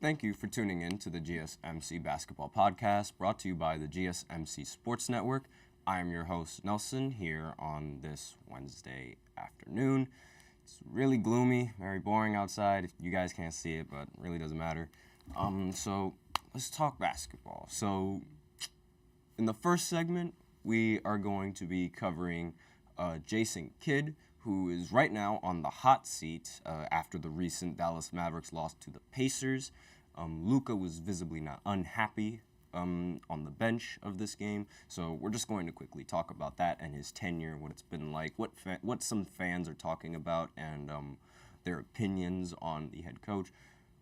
Thank you for tuning in to the GSMC Basketball Podcast, brought to you by the GSMC Sports Network. I am your host, Nelson, here on this Wednesday afternoon. It's really gloomy, very boring outside. You guys can't see it, but it really doesn't matter. So let's talk basketball. So in the first segment, we are going to be covering Jason Kidd, who is right now on the hot seat after the recent Dallas Mavericks loss to the Pacers. Luka was visibly not unhappy on the bench of this game, so we're just going to quickly talk about that and his tenure, what it's been like, what some fans are talking about, and their opinions on the head coach.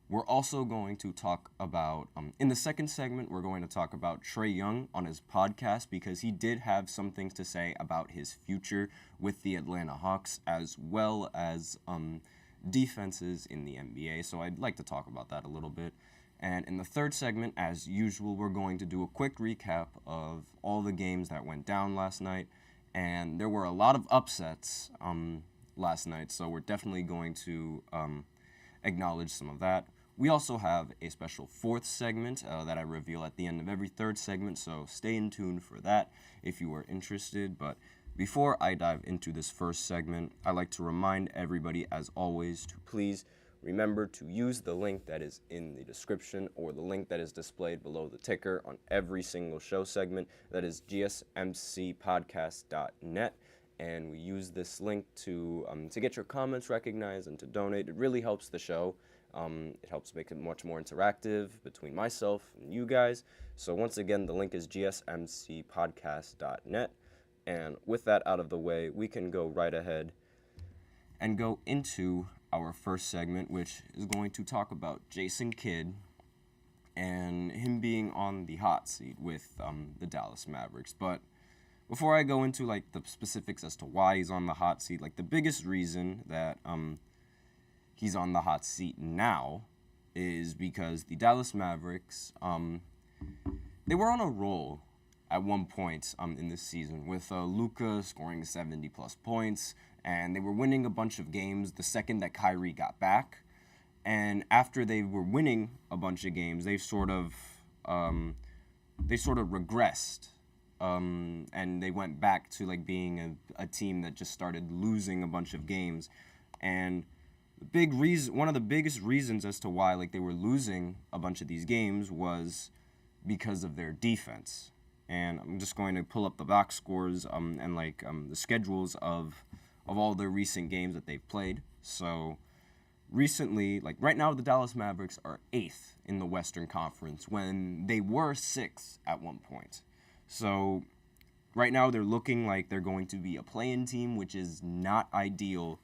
We're also going to talk about, in the second segment, we're going to talk about Trae Young on his podcast because he did have some things to say about his future with the Atlanta Hawks as well as defenses in the NBA. So I'd like to talk about that a little bit. And in the third segment, as usual, we're going to do a quick recap of all the games that went down last night. And there were a lot of upsets last night, so we're definitely going to acknowledge some of that. We also have a special fourth segment that I reveal at the end of every third segment, so stay in tune for that if you are interested. But before I dive into this first segment, I'd like to remind everybody, as always, to please remember to use the link that is in the description or the link that is displayed below the ticker on every single show segment. That is GSMCpodcast.net. And we use this link to get your comments recognized and to donate. It really helps the show. It helps make it much more interactive between myself and you guys. So once again, the link is GSMCpodcast.net. And with that out of the way, we can go right ahead and go into our first segment, which is going to talk about Jason Kidd and him being on the hot seat with the Dallas Mavericks. But before I go into the specifics as to why he's on the hot seat, the biggest reason that he's on the hot seat now is because the Dallas Mavericks, they were on a roll at one point in this season with Luka scoring 70-plus points, and they were winning a bunch of games the second that Kyrie got back. And after they were winning a bunch of games, they sort of regressed, and they went back to being a team that just started losing a bunch of games. And one of the biggest reasons as to why they were losing a bunch of these games was because of their defense. And I'm just going to pull up the box scores and the schedules of all the recent games that they've played. So recently, right now, the Dallas Mavericks are 8th in the Western Conference when they were 6th at one point. So right now they're looking like they're going to be a play-in team, which is not ideal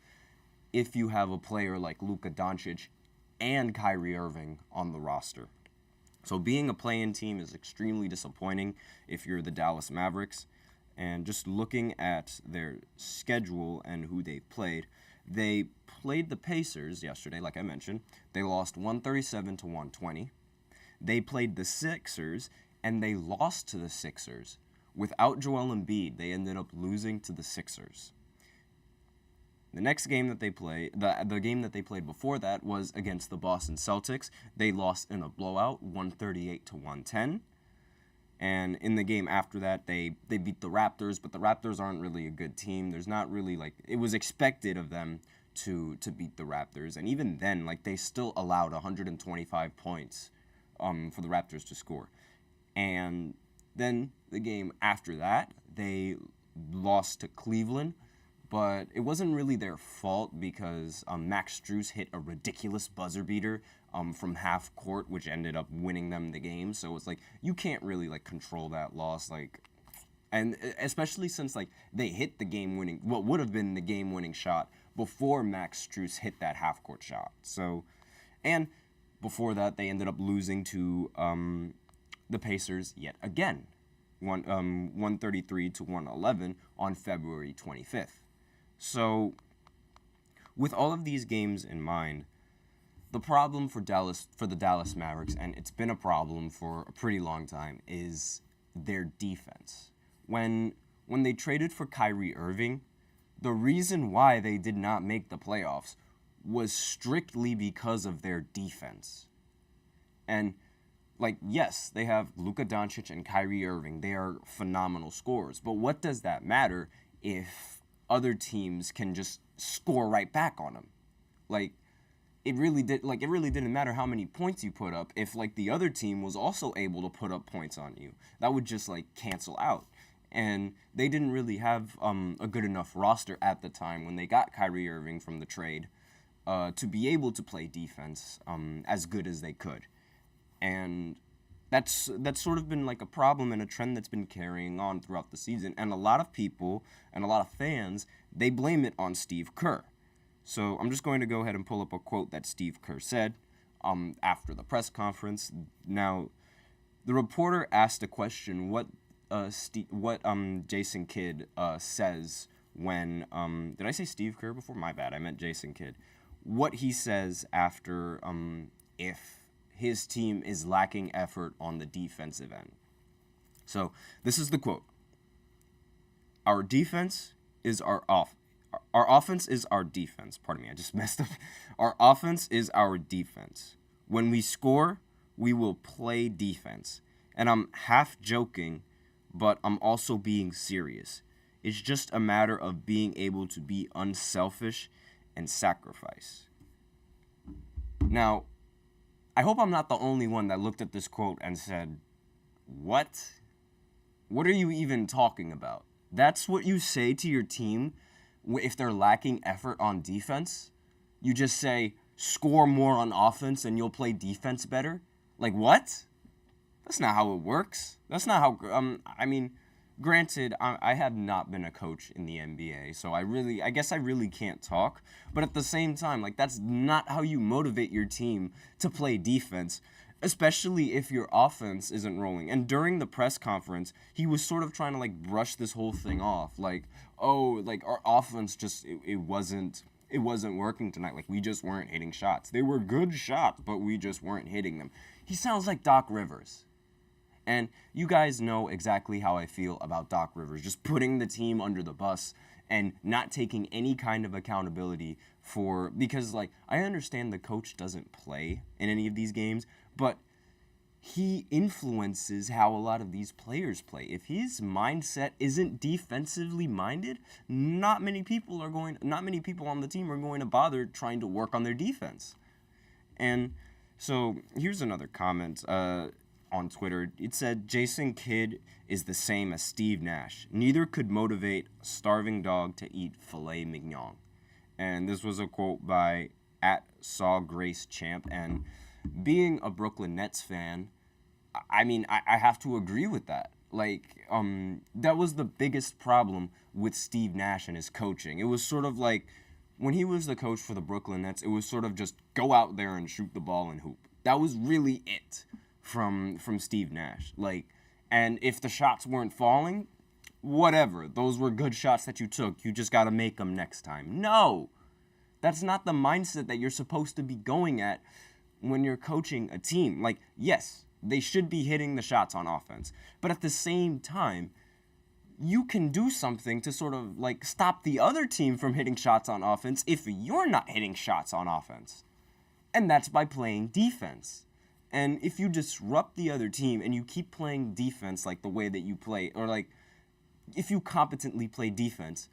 if you have a player like Luka Doncic and Kyrie Irving on the roster. So being a play-in team is extremely disappointing if you're the Dallas Mavericks. And just looking at their schedule and who they played the Pacers yesterday, like I mentioned. They lost 137 to 120. They played the Sixers, and they lost to the Sixers. Without Joel Embiid, they ended up losing to the Sixers. The next game that they played, the game that they played before that was against the Boston Celtics. They lost in a blowout, 138 to 110. And in the game after that, they beat the Raptors, but the Raptors aren't really a good team. There's not really, it was expected of them to beat the Raptors. And even then, they still allowed 125 points for the Raptors to score. And then the game after that, they lost to Cleveland. But it wasn't really their fault because Max Strus hit a ridiculous buzzer beater from half court, which ended up winning them the game. So it's you can't really control that loss, and especially since they hit the game-winning, what would have been the game-winning shot before Max Strus hit that half court shot. So, and before that, they ended up losing to the Pacers yet again, 133 to 111 on February 25th. So, with all of these games in mind, the problem for the Dallas Mavericks, and it's been a problem for a pretty long time, is their defense. When they traded for Kyrie Irving, the reason why they did not make the playoffs was strictly because of their defense. And like, yes, they have Luka Doncic and Kyrie Irving. They are phenomenal scorers. But what does that matter if other teams can just score right back on them? Like, it really didn't matter how many points you put up if like the other team was also able to put up points on you. That would just like cancel out. And they didn't really have a good enough roster at the time when they got Kyrie Irving from the trade to be able to play defense as good as they could. And that's sort of been like a problem and a trend that's been carrying on throughout the season. And a lot of people and a lot of fans, they blame it on Steve Kerr. So I'm just going to go ahead and pull up a quote that Steve Kerr said after the press conference. Now, the reporter asked a question, what Jason Kidd says when did I say Steve Kerr before? My bad, I meant Jason Kidd. What he says after if his team is lacking effort on the defensive end. So this is the quote. Our defense is our offense is our defense. Pardon me, I just messed up. Our offense is our defense. When we score, we will play defense. And I'm half joking, but I'm also being serious. It's just a matter of being able to be unselfish and sacrifice. Now, I hope I'm not the only one that looked at this quote and said, what? What are you even talking about? That's what you say to your team if they're lacking effort on defense? You just say, score more on offense and you'll play defense better? Like, what? That's not how it works. That's not how, granted, I have not been a coach in the NBA, so I guess I really can't talk. But at the same time, like, that's not how you motivate your team to play defense, especially if your offense isn't rolling. And during the press conference, he was sort of trying to, like, brush this whole thing off. Like, oh, like, our offense just, it wasn't working tonight. Like, we just weren't hitting shots. They were good shots, but we just weren't hitting them. He sounds like Doc Rivers. And you guys know exactly how I feel about Doc Rivers, just putting the team under the bus and not taking any kind of accountability because, like, I understand the coach doesn't play in any of these games, but he influences how a lot of these players play. If his mindset isn't defensively minded, not many people on the team are going to bother trying to work on their defense. And so here's another comment. On Twitter, it said, Jason Kidd is the same as Steve Nash. Neither could motivate a starving dog to eat filet mignon. And this was a quote by @SawGraceChamp. And being a Brooklyn Nets fan, I have to agree with that. Like, that was the biggest problem with Steve Nash and his coaching. It was sort of like, when he was the coach for the Brooklyn Nets, it was sort of just go out there and shoot the ball and hoop. That was really it from Steve Nash. Like, and if the shots weren't falling, whatever. Those were good shots that you took. You just got to make them next time. No, that's not the mindset that you're supposed to be going at when you're coaching a team. Like, yes, they should be hitting the shots on offense, but at the same time, you can do something to sort of like stop the other team from hitting shots on offense if you're not hitting shots on offense. And that's by playing defense. And if you disrupt the other team and you keep playing defense like the way that you play, or like if you competently play defense,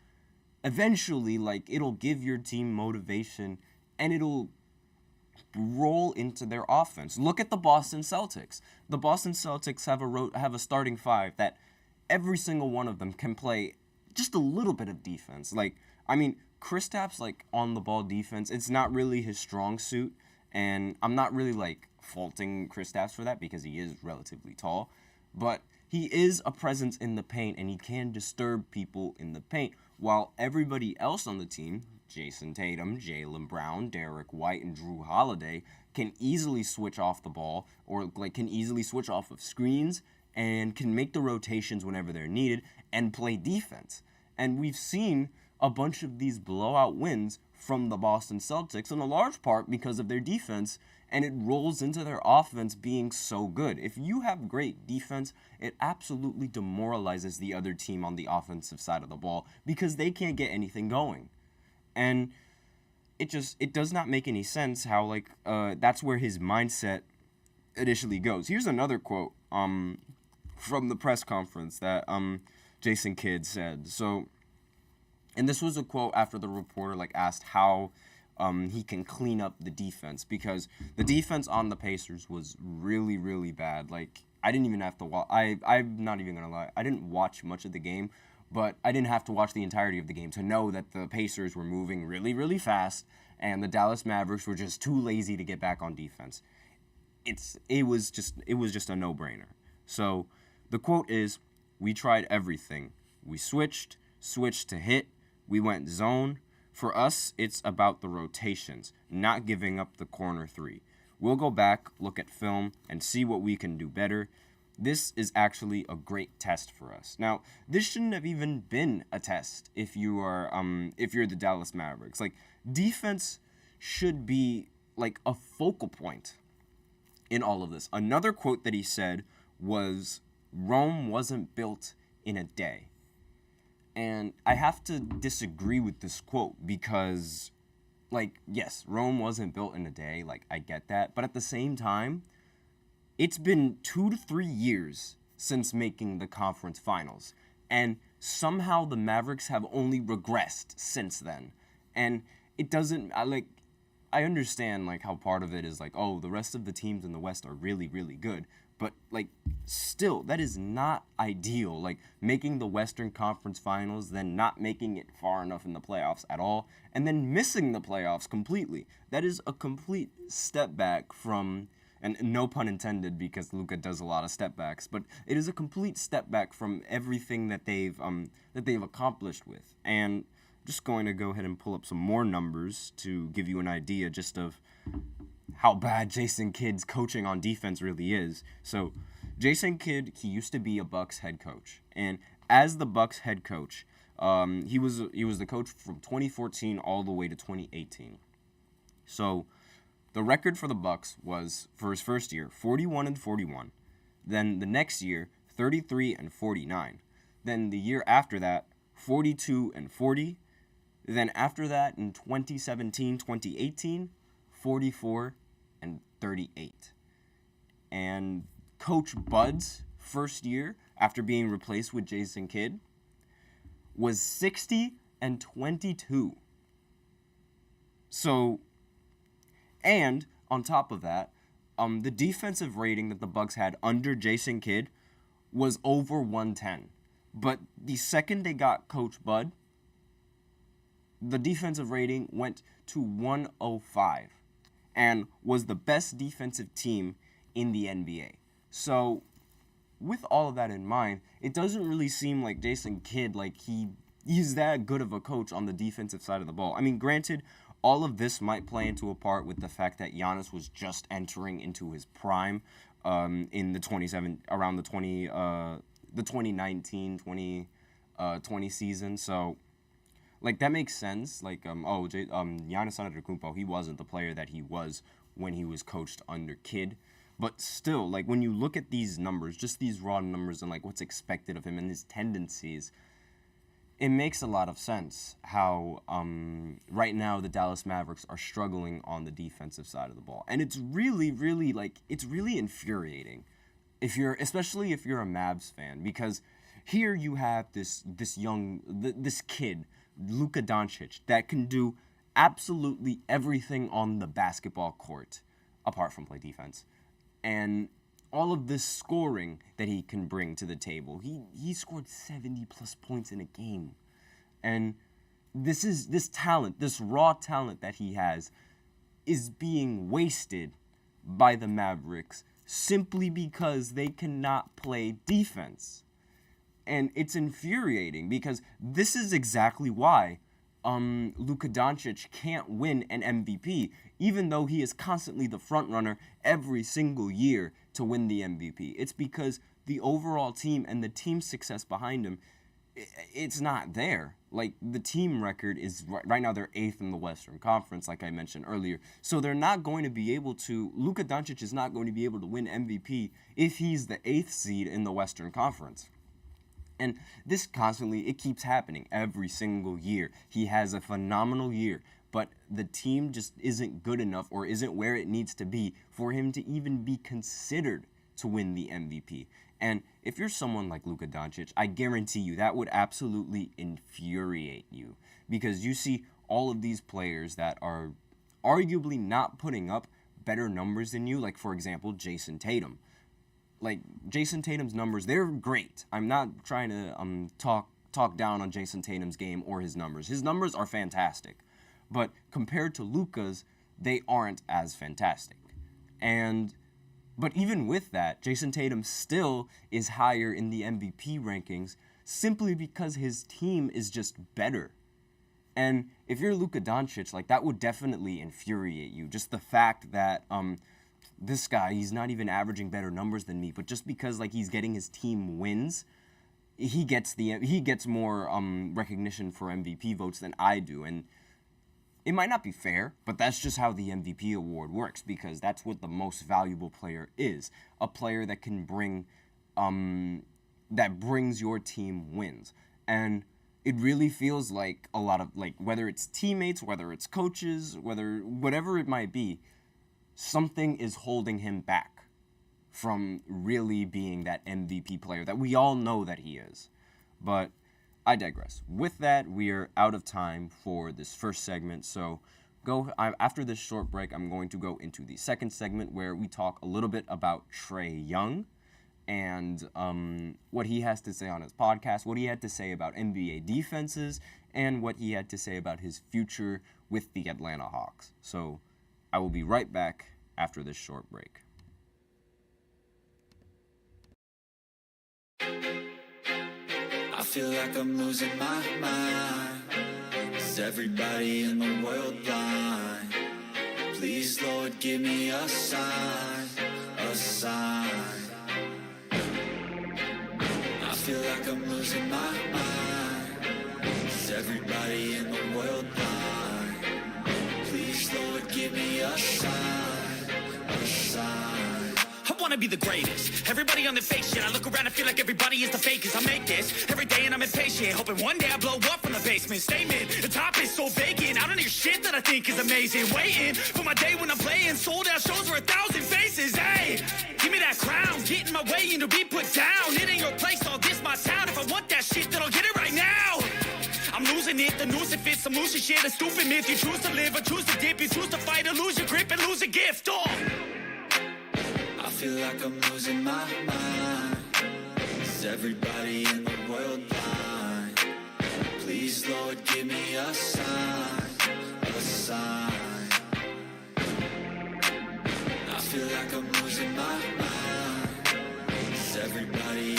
eventually like it'll give your team motivation and it'll roll into their offense. Look at the Boston Celtics. The Boston Celtics have a starting five that every single one of them can play just a little bit of defense. Like, Kristaps, like, on the ball defense, it's not really his strong suit, and I'm not really like faulting Kristaps for that because he is relatively tall, but he is a presence in the paint and he can disturb people in the paint, while everybody else on the team, Jason Tatum, Jaylen Brown, Derek White, and Drew Holiday, can easily switch off the ball or like can easily switch off of screens and can make the rotations whenever they're needed and play defense. And we've seen a bunch of these blowout wins from the Boston Celtics in a large part because of their defense, and it rolls into their offense being so good. If you have great defense, it absolutely demoralizes the other team on the offensive side of the ball because they can't get anything going. And it does not make any sense how, like, that's where his mindset initially goes. Here's another quote from the press conference that Jason Kidd said. So, and this was a quote after the reporter asked how he can clean up the defense, because the defense on the Pacers was really, really bad. I didn't even have to watch. I'm not even gonna lie. I didn't watch much of the game, but I didn't have to watch the entirety of the game to know that the Pacers were moving really, really fast, and the Dallas Mavericks were just too lazy to get back on defense. It was just a no-brainer. So the quote is, "We tried everything. We switched to hit. We went zone. For us, it's about the rotations, not giving up the corner three. We'll go back, look at film, and see what we can do better. This is actually a great test for us." Now, this shouldn't have even been a test if you're the Dallas Mavericks. Defense should be a focal point in all of this. Another quote that he said was, "Rome wasn't built in a day." And I have to disagree with this quote because, yes, Rome wasn't built in a day. I get that. But at the same time, it's been 2 to 3 years since making the conference finals. And somehow the Mavericks have only regressed since then. And it doesn't, I understand, how part of it is, oh, the rest of the teams in the West are really, really good. But, still, that is not ideal. Making the Western Conference Finals, then not making it far enough in the playoffs at all, and then missing the playoffs completely. That is a complete step back from, and no pun intended because Luka does a lot of step backs, but it is a complete step back from everything that they've accomplished with. And I'm just going to go ahead and pull up some more numbers to give you an idea just of how bad Jason Kidd's coaching on defense really is. So, Jason Kidd, he used to be a Bucks head coach, and as the Bucks head coach, he was the coach from 2014 all the way to 2018. So, the record for the Bucks was, for his first year, 41-41. Then the next year, 33-49. Then the year after that, 42-40. Then after that, in 2017-2018, 44-38. And Coach Bud's first year, after being replaced with Jason Kidd, was 60-22. So, and on top of that, the defensive rating that the Bucks had under Jason Kidd was over 110. But the second they got Coach Bud, the defensive rating went to 105 and was the best defensive team in the NBA. So, with all of that in mind, it doesn't really seem like Jason Kidd, he's that good of a coach on the defensive side of the ball. I mean, granted, all of this might play into a part with the fact that Giannis was just entering into his prime in the 2019-2020 season. So, that makes sense. Giannis Antetokounmpo, he wasn't the player that he was when he was coached under Kidd. But still, when you look at these numbers, just these raw numbers and, what's expected of him and his tendencies, it makes a lot of sense how right now the Dallas Mavericks are struggling on the defensive side of the ball. And it's really, really, it's really infuriating, especially if you're a Mavs fan, because here you have this kid, Luka Doncic, that can do absolutely everything on the basketball court apart from play defense. And all of this scoring that he can bring to the table. He scored 70-plus points in a game. And this talent, this raw talent that he has, is being wasted by the Mavericks simply because they cannot play defense. And it's infuriating because this is exactly why Luka Doncic can't win an MVP, even though he is constantly the front runner every single year to win the MVP. It's because the overall team and the team success behind him, it's not there. The team record is, right now they're 8th in the Western Conference, like I mentioned earlier. So they're not going to be able to, Luka Doncic is not going to be able to win MVP if he's the 8th seed in the Western Conference. And this constantly, it keeps happening every single year. He has a phenomenal year, but the team just isn't good enough or isn't where it needs to be for him to even be considered to win the MVP. And if you're someone like Luka Doncic, I guarantee you that would absolutely infuriate you, because you see all of these players that are arguably not putting up better numbers than you, like for example, Jason Tatum. Like, Jason Tatum's numbers, they're great. I'm not trying to talk down on Jason Tatum's game or his numbers. His numbers are fantastic. But compared to Luka's, they aren't as fantastic. But even with that, Jason Tatum still is higher in the MVP rankings simply because his team is just better. And if you're Luka Doncic, like, that would definitely infuriate you. Just the fact that this guy, he's not even averaging better numbers than me, but just because like he's getting his team wins, he gets more recognition for MVP votes than I do. And it might not be fair, but that's just how the MVP award works, because that's what the most valuable player is. A player that can bring that brings your team wins. And it really feels like a lot of, like, whether it's teammates, whether it's coaches, whatever it might be, something is holding him back from really being that MVP player that we all know that he is. But I digress. With that, we are out of time for this first segment. So after this short break, I'm going to go into the second segment where we talk a little bit about Trae Young and what he has to say on his podcast, what he had to say about NBA defenses, and what he had to say about his future with the Atlanta Hawks. So I will be right back after this short break. I feel like I'm losing my mind. Is everybody in the world blind? Please, Lord, give me a sign, a sign. I feel like I'm losing my mind. Is everybody in the world blind? Please, Lord, give me a sign, a sign. I wanna be the greatest. Everybody on the fake shit. I look around and feel like everybody is the fakest. I make this every day and I'm impatient, hoping one day I blow up from the basement. Statement, the top is so vacant. I don't hear shit that I think is amazing. Waiting for my day when I'm playing sold out shows for 1,000 faces. Hey, give me that crown, get in my way and to be put down. It ain't your place, all this my town. If I want that shit, then I'll get it right now. I'm losing it, the noose it fits, I'm losing shit. A stupid myth, you choose to live or choose to dip. You choose to fight or lose your grip and lose a gift. Oh, I feel like I'm losing my mind. Is everybody in the world blind? Please, Lord, give me a sign, a sign. I feel like I'm losing my mind. Is everybody